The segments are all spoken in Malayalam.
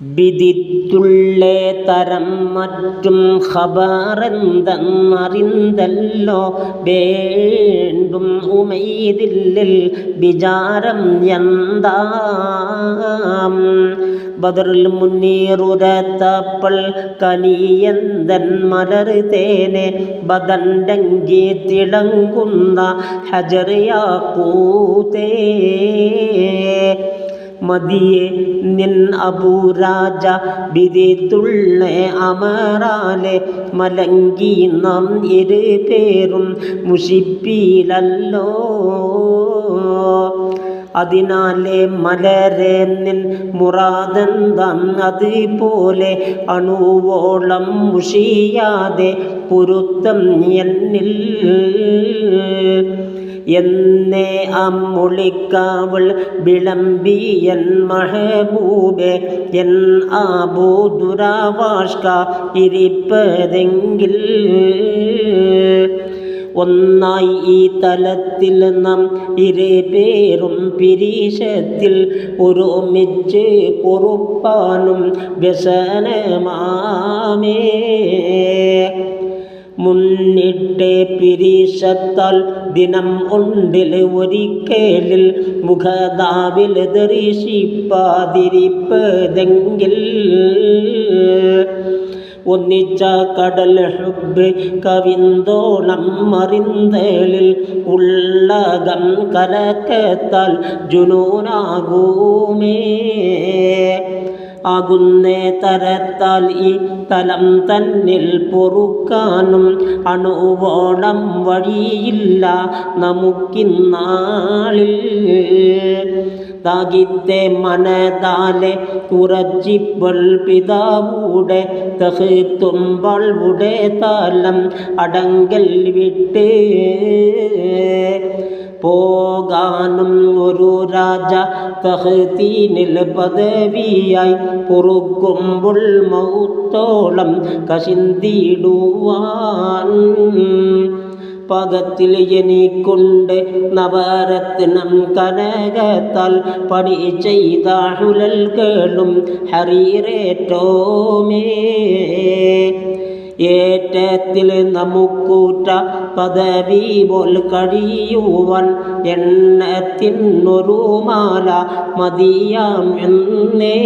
വിധിത്തുള്ളേ തരം മറ്റും ഖബറെന്തെന്നറിന്തല്ലോ വേണ്ടും ഉമൈദില്ലിൽ വിചാരം എന്താം ബദറിൽ മുന്നീറുരത്തപ്പൾ കനിയന്തൻ മലർതേനെ ബദണ്ടങ്കി തിളങ്ങുന്ന ഹജറിയാക്കൂത്തേ മതിയെ നിൻ അബൂരാജ വിധിത്തുള്ള അമറാലെ മലങ്കി നാം ഇരുപേരും മുഷിപ്പിലല്ലോ അതിനാലെ മലരെ നിൻ മുറാദന്തം അതുപോലെ അണുവോളം മുഷിയാതെ പൊരുത്തം എന്നിൽ എന്നേ അമ്മുളിക്കാവൾ വിളമ്പിയൻ മഹബൂബെ എൻ ആബൂദുരാവാഷ്ക ഇരിപ്പതെങ്കിൽ ഒന്നായി ഈ തലത്തിൽ നാം ഇരുപേരും പിരീശത്തിൽ ഒരുമിച്ച് പൊറുപ്പാനും വ്യസനമാമേ മുന്നിട്ടേ പിരീശത്താൽ ദിനം ഉണ്ടിൽ ഒരിക്കലിൽ മുഖദാവിൽ ദർശിപ്പാതിരിപ്പതെങ്കിൽ ഒന്നിച്ച കടൽ ഹുബ് കവിന്തോളം മറിന്തലിൽ ഉള്ളകം കലക്കത്താൽ ജുനൂനാകൂമേ ആകുന്നേ തരത്താൽ ഈ തലം തന്നിൽ പൊറുക്കാനും അണുവോളം വഴിയില്ല നമുക്കിന്നാളിൽ താകിത്തെ മനതാലെ ഉറച്ചിപ്പോൾ പിതാവൂടെ തഹ്തുമ്പളുടെ താലം അടങ്കൽ വിട്ട് പോകാനും ഒരു രാജ തഹ്തീനിൽ പദവിയായി പൊറുക്കുമ്പോൾ മൗത്തോളം കശിന്തിടുവാൻ പകത്തിൽ എനിക്കുണ്ട് നവരത്നം കനകത്താൽ പണി ചെയ്ത ഹുലൽകളും ഹരീറേറ്റോമേ ഏറ്റത്തിൽ നമുക്കൂറ്റ പദവി പോൽ കഴിയുവാൻ എണ്ണത്തിനൊരു മാല മതിയാം എന്നേ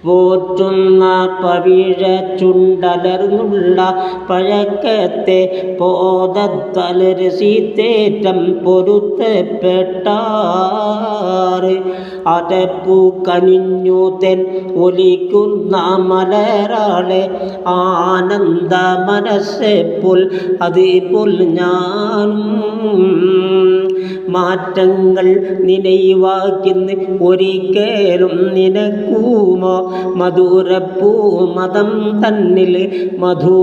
പോറ്റുന്ന പവിഴ ചുണ്ടലർന്നുള്ള പഴക്കത്തെ പോതത്തലരസീത്തേറ്റം പൊരുത്തപ്പെട്ടാറ് അടപ്പു കനിഞ്ഞു തെൻ ഒലിക്കുന്ന മലരാളെ ആനന്ദ മനസ്സെപ്പോൾ അതേപോൽ ഞാനും മാറ്റങ്ങൾ നിனைവാക്കുന്ന ഒരിക്കലും നിനക്കുമോ മധുരപ്പൂ മതം തന്നിൽ മധുവാണോളേ